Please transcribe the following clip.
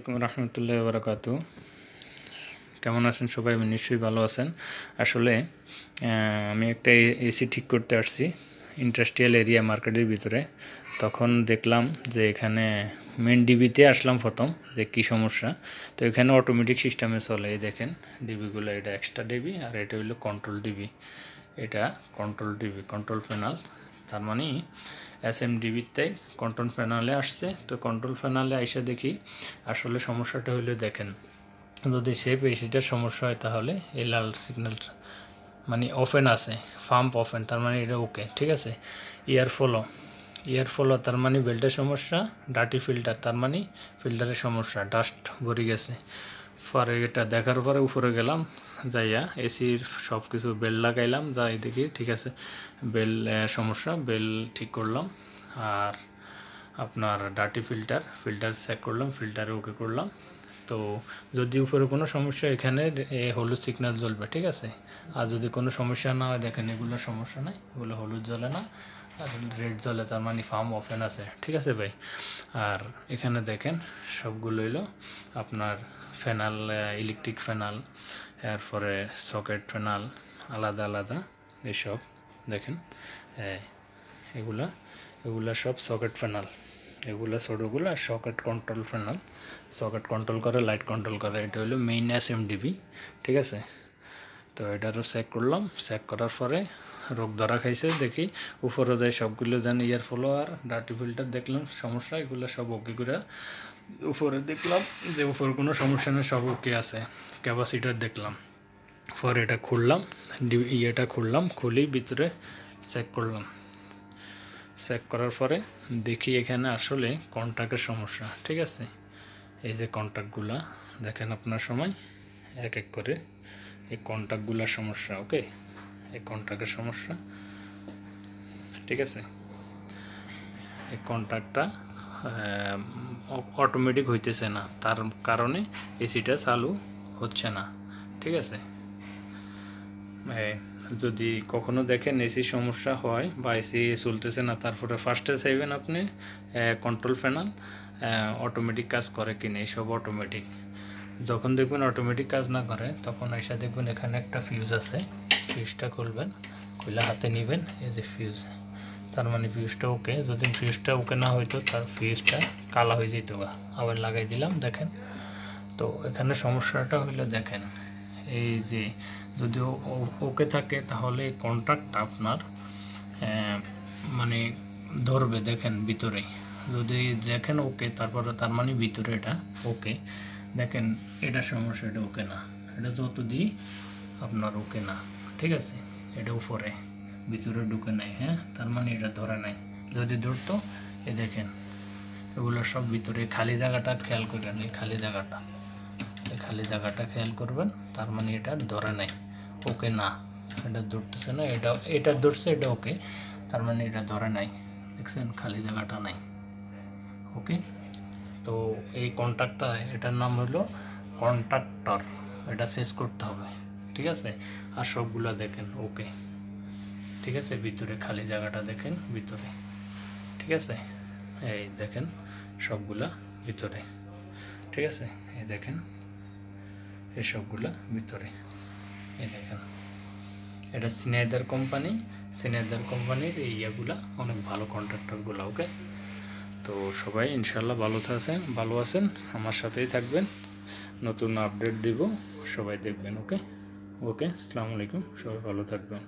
আলাইকুম রহমতুল্লাহি ওয়া বারাকাতুহু। কেমন আছেন সবাই? নিশ্চয়ই ভালো আছেন। আসলে আমি একটা এসি ঠিক করতে আসছি ইন্ডাস্ট্রিয়াল এরিয়া মার্কেটের ভিতরে। তখন দেখলাম যে এখানে মেন ডিবিতে আসলাম প্রথম, যে কি সমস্যা। তো এখানে অটোমেটিক সিস্টেমে চলে। এই দেখেন ডিবিগুলো, এটা এক্সট্রা ডিবি আর এটা হলো কন্ট্রোল ডিবি। এটা কন্ট্রোল ডিবি, কন্ট্রোল প্যানেল। তার মানে SMDBতে কন্ট্রোল প্যানেলে আসছে। তো কন্ট্রোল প্যানেলে আইসা দেখি আসলে সমস্যাটা হইলে দেখেন, যদি সে এসিটার সমস্যা হয় তাহলে এই লাল সিগন্যাল মানে ওপেন আছে, পাম্প ওপেন, তার মানে এটা ওকে, ঠিক আছে। ইয়ার ফলো তার মানে বেল্টের সমস্যা। ডার্টি ফিল্টার তার মানে ফিল্টারের সমস্যা, ডাস্ট ভরে গেছে। পরে এটা দেখার পরে উপরে গেলাম, যাইয়া এসির সব কিছু বেল লাগাইলাম, যাই দেখি ঠিক আছে, বেল সমস্যা, বেল ঠিক করলাম। আর আপনার ডার্টি ফিল্টার চেক করলাম, ফিল্টারে ওকে করলাম। তো যদি উপরে কোনো সমস্যা, এখানে হলুদ সিগন্যাল জ্বলবে, ঠিক আছে। আর যদি কোনো সমস্যা না হয়, দেখেন এগুলো সমস্যা নাই, এগুলো হলুদ জ্বলে না, আর রেড জ্বলে, তার মানে ফার্ম ওপেন আছে, ঠিক আছে ভাই। আর এখানে দেখেন সবগুলো হইলো আপনার ফ্যানাল, ইলেকট্রিক ফ্যানাল, এরপরে সকেট ফ্যানাল আলাদা আলাদা, এসব দেখেন। এগুলা এগুলা সব সকেট ফ্যানাল, এগুলো ছোটোগুলো socket control panel, socket control করে, লাইট কন্ট্রোল করে। এটা হলো মেইন SMDB, ঠিক আছে। তো এটারও চেক করলাম, চেক করার পরে রোগ ধরা খাইছে। দেখি উপরে যাই, সবগুলো যেন ইয়ার ফলো আর ডার্টি ফিল্টার দেখলাম সমস্যা, এগুলো সব ওকে করে। উপরে দেখলাম যে উপরে কোনো সমস্যা নেই, সব ওকে আছে। ক্যাপাসিটার দেখলাম, পরে এটা খুললাম, ইয়েটা খুললাম, খুলি ভিতরে চেক করলাম। চেক করার পরে দেখি এখানে আসলে কন্ট্যাক্টের সমস্যা, ঠিক আছে। এই যে কন্ট্যাক্টগুলা দেখেন আপনার সময় এক এক করে, এই কন্ট্যাক্টগুলার সমস্যা, ওকে, এই কন্ট্যাক্টের সমস্যা, ঠিক আছে। এই কন্ট্যাক্টটা অটোমেটিক হইতেছে না, তার কারণে এসিটা চালু হচ্ছে না, ঠিক আছে। যদি কখনো দেখেন এসি সমস্যা হয় বা এসি চলতেছে না, তারপরে ফার্স্টে চাইবেন আপনি কন্ট্রোল প্যানেল অটোমেটিক কাজ করে কিনা, এইসব অটোমেটিক। যখন দেখবেন অটোমেটিক কাজ না করে, তখন এসে দেখবেন এখানে একটা ফিউজ আছে, ফিউজটা খুলবেন, খুলে হাতে নেবেন, এই যে ফিউজ, তার মানে ফিউজটা ওকে। যদি ফিউজটা ওকে না হইতো, তার ফিউজটা কালা হয়ে যেত, আবার লাগাই দিলাম, দেখেন। তো এখানে সমস্যাটা হইলো দেখেন, এই যে যদি ওকে থাকে তাহলে কন্ট্যাক্টটা আপনার মানে ধরবে, দেখেন ভিতরে যদি দেখেন ওকে, তারপরে তার মানে ভিতরে এটা ওকে। দেখেন এটা সমস্যা, এটা ওকে না, এটা যত দিই আপনার ওকে না, ঠিক আছে। এটা উপরে ভিতরে ঢুকে নাই, হ্যাঁ, তার মানে এটা ধরে নাই। যদি ধরতো, এ দেখেন এগুলো সব ভিতরে, খালি জায়গাটা খেয়াল করেন, এই খালি জায়গাটা খেয়াল করবেন, তার মানে এটা ধরে নাই, ওকে না, এটা ধরতেছে না, এটা ধরছে, এটা ওকে, তার মানে এটা ধরে নাই, দেখছেন খালি জায়গাটা নাই, ওকে। তো এই কন্ট্যাক্টটা, এটার নাম হলো কন্ট্যাক্টর, এটা শেষ করতে হবে, ঠিক আছে। আর সবগুলো দেখেন ওকে, ঠিক আছে। ভিতরে খালি জায়গাটা দেখেন ভিতরে, ঠিক আছে। এই দেখেন সবগুলা ভিতরে, ঠিক আছে। এই দেখেন এই সবগুলা ভিতরে, এই দেখেন। এটা সিনাইদার কোম্পানির এই ইয়েগুলা অনেক ভালো কন্ট্রাক্টরগুলো, ওকে। তো সবাই ইনশাল্লাহ ভালো আছেন, আমার সাথেই থাকবেন, নতুন আপডেট দিব, সবাই দেখবেন, ওকে। আসসালামু আলাইকুম, সবাই ভালো থাকবেন।